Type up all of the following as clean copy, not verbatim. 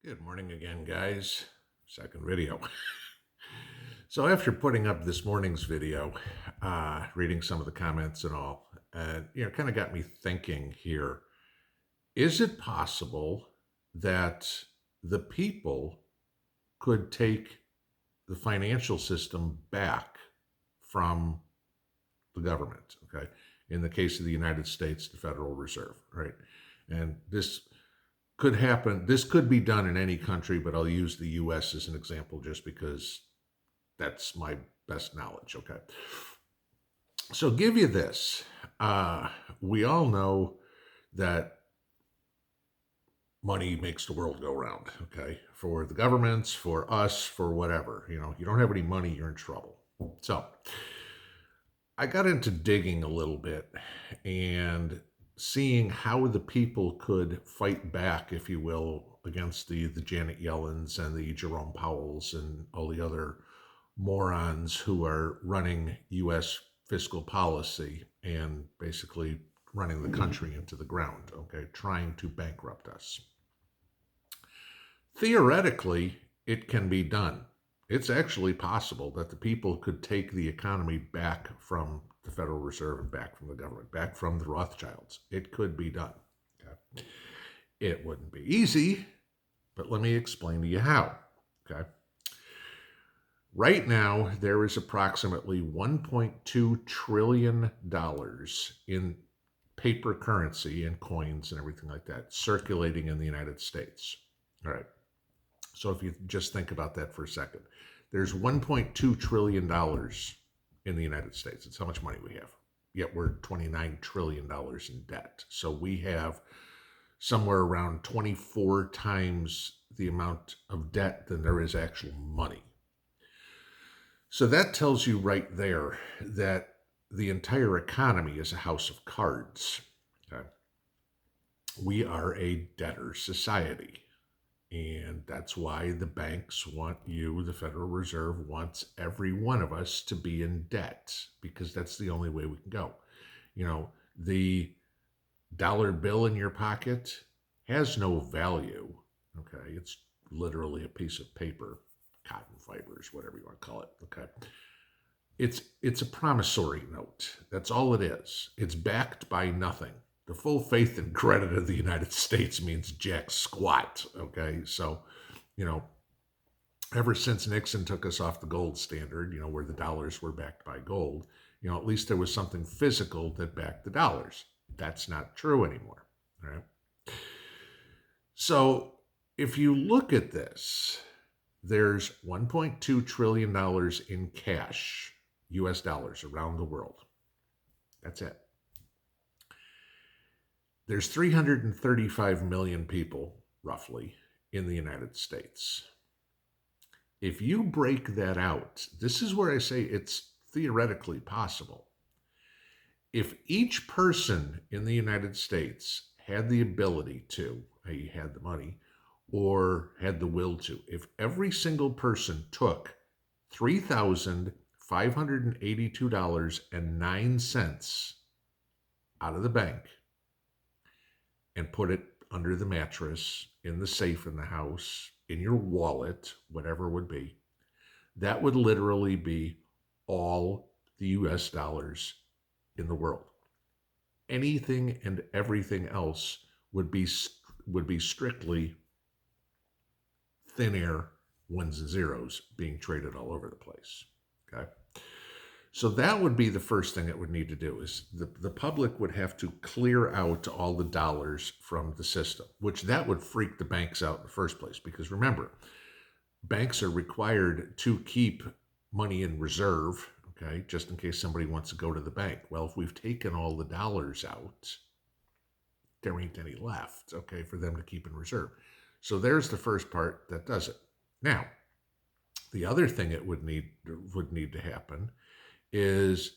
Good morning again, guys. Second video. So after putting up this morning's video, reading some of the comments and all, kind of got me thinking here. Is it possible that the people could take the financial system back from the government? Okay. In the case of the United States, the Federal Reserve, right? And this could happen. This could be done in any country, but I'll use the US as an example just because that's my best knowledge. Okay. So, give you this. We all know that money makes the world go round. Okay. For the governments, for us, for whatever. You don't have any money, you're in trouble. So, I got into digging a little bit and seeing how the people could fight back, if you will, against the Janet Yellens and the Jerome Powells and all the other morons who are running U.S. fiscal policy and basically running the country into the ground, okay, trying to bankrupt us. Theoretically, it can be done. It's actually possible that the people could take the economy back from the Federal Reserve and back from the government, back from the Rothschilds. It could be done. Okay? It wouldn't be easy, but let me explain to you how. Okay. Right now, there is approximately $1.2 trillion in paper currency and coins and everything like that circulating in the United States. All right. So if you just think about that for a second, there's $1.2 trillion in the United States. It's how much money we have. Yet we're $29 trillion in debt. So we have somewhere around 24 times the amount of debt than there is actual money. So that tells you right there that the entire economy is a house of cards. Okay? We are a debtor society. And that's why the banks want you, the Federal Reserve wants every one of us to be in debt, because that's the only way we can go. The dollar bill in your pocket has no value. Okay. It's literally a piece of paper, cotton fibers, whatever you want to call it. Okay. It's a promissory note. That's all it is. It's backed by nothing. The full faith and credit of the United States means jack squat. Okay. So, ever since Nixon took us off the gold standard, where the dollars were backed by gold, at least there was something physical that backed the dollars. That's not true anymore. Right. So if you look at this, there's $1.2 trillion in cash, US dollars, around the world. That's it. There's 335 million people, roughly, in the United States. If you break that out, this is where I say it's theoretically possible. If each person in the United States had the ability to, i.e., had the money, or had the will to, if every single person took $3,582.09 out of the bank and put it under the mattress, in the safe in the house, in your wallet, whatever it would be, that would literally be all the US dollars in the world. Anything and everything else would be strictly thin air, ones and zeros being traded all over the place. Okay. So that would be the first thing it would need to do, is the public would have to clear out all the dollars from the system, which that would freak the banks out in the first place. Because remember, banks are required to keep money in reserve, okay, just in case somebody wants to go to the bank. Well, if we've taken all the dollars out, there ain't any left, okay, for them to keep in reserve. So there's the first part that does it. Now, the other thing it would need to happen is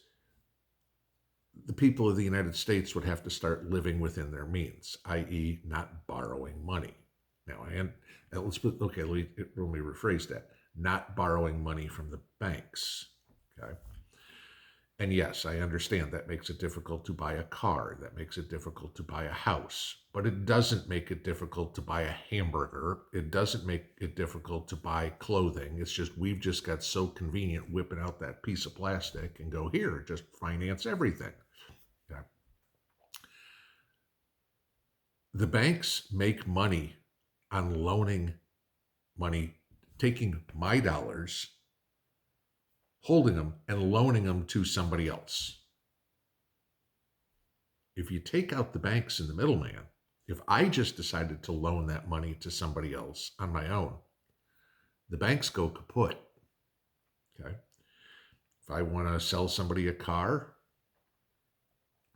the people of the United States would have to start living within their means, i.e., not borrowing money. Now, let me rephrase that. Not borrowing money from the banks. Okay. And yes, I understand that makes it difficult to buy a car. That makes it difficult to buy a house. But it doesn't make it difficult to buy a hamburger. It doesn't make it difficult to buy clothing. It's just we've just got so convenient whipping out that piece of plastic and go here, just finance everything. Yeah. The banks make money on loaning money, taking my dollars, holding them, and loaning them to somebody else. If you take out the banks and the middleman, if I just decided to loan that money to somebody else on my own, the banks go kaput. Okay. If I want to sell somebody a car,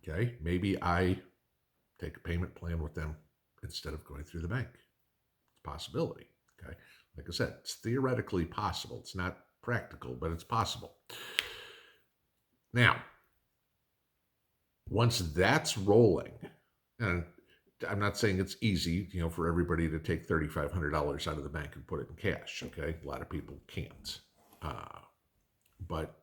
okay, maybe I take a payment plan with them instead of going through the bank. It's a possibility. Okay. Like I said, it's theoretically possible. It's not practical, but it's possible. Now, once that's rolling, and I'm not saying it's easy, for everybody to take $3,500 out of the bank and put it in cash. Okay, a lot of people can't. But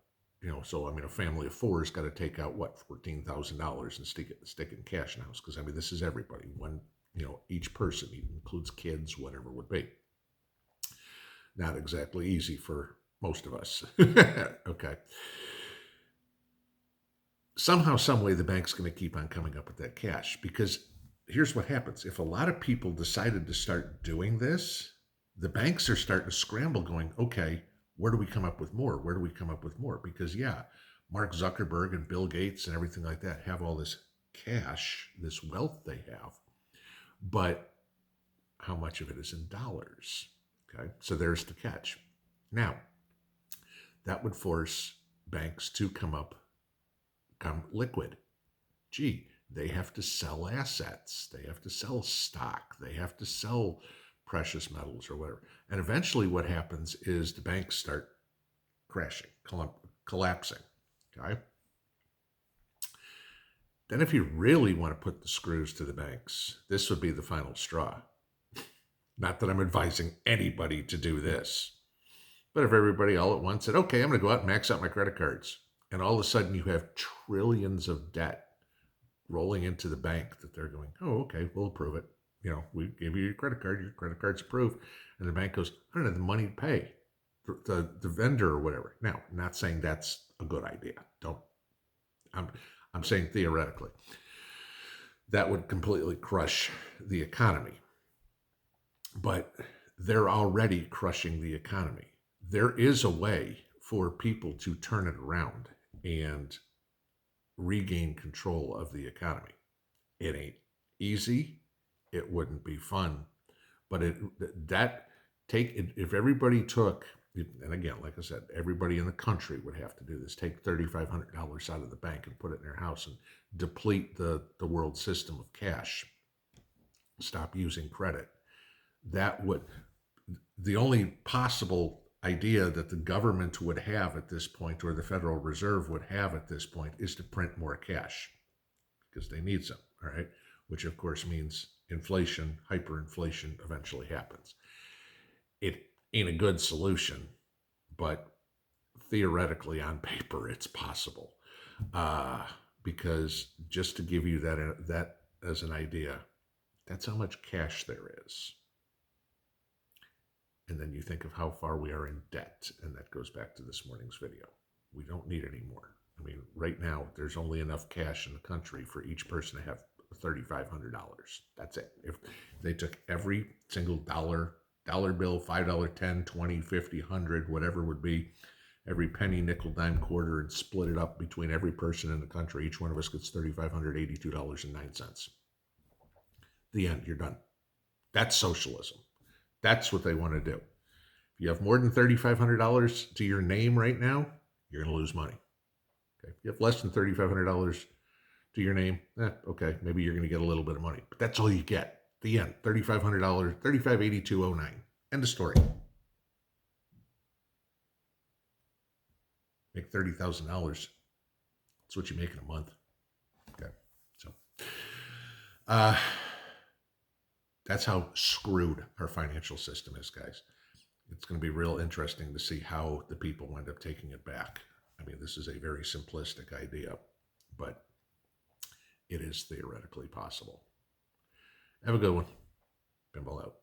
so a family of four has got to take out what, $14,000 and stick it in cash now, because this is everybody. One, each person, includes kids, whatever it would be. Not exactly easy for most of us. Okay. Somehow, some way, the bank's going to keep on coming up with that cash, because here's what happens. If a lot of people decided to start doing this, the banks are starting to scramble going, okay, where do we come up with more? Where do we come up with more? Because yeah, Mark Zuckerberg and Bill Gates and everything like that have all this cash, this wealth they have, but how much of it is in dollars? Okay, so there's the catch. Now, that would force banks to come liquid. Gee, they have to sell assets. They have to sell stock. They have to sell precious metals or whatever. And eventually what happens is the banks start crashing, collapsing. Okay. Then if you really want to put the screws to the banks, this would be the final straw. Not that I'm advising anybody to do this, but if everybody all at once said, okay, I'm going to go out and max out my credit cards, and all of a sudden you have trillions of debt rolling into the bank that they're going, oh, okay, we'll approve it. We give you your credit card's approved. And the bank goes, I don't have the money to pay the vendor or whatever. Now, I'm not saying that's a good idea. I'm saying theoretically, that would completely crush the economy. But they're already crushing the economy. There is a way for people to turn it around and regain control of the economy. It ain't easy. It wouldn't be fun. But if everybody took, and again, like I said, everybody in the country would have to do this, take $3,500 out of the bank and put it in their house and deplete the world system of cash, stop using credit. The only possible idea that the government would have at this point, or the Federal Reserve would have at this point, is to print more cash because they need some, all right? Which of course means inflation, hyperinflation eventually happens. It ain't a good solution, but theoretically on paper, it's possible. Because just to give you that as an idea, that's how much cash there is. And then you think of how far we are in debt, and that goes back to this morning's video. We don't need any more. Right now, there's only enough cash in the country for each person to have $3,500. That's it. If they took every single dollar bill, $5, 10, 20, 50, 100, whatever it would be, every penny, nickel, dime, quarter, and split it up between every person in the country, each one of us gets $3,582.09. The end. You're done. That's socialism. That's what they want to do. If you have more than $3,500 to your name right now, you're going to lose money. Okay. If you have less than $3,500 to your name, okay, maybe you're going to get a little bit of money, but that's all you get. The end. $3,500, $3,582.09. End of story. Make $30,000. That's what you make in a month. Okay, so that's how screwed our financial system is, guys. It's going to be real interesting to see how the people wind up taking it back. I mean, this is a very simplistic idea, but it is theoretically possible. Have a good one. Pinball out.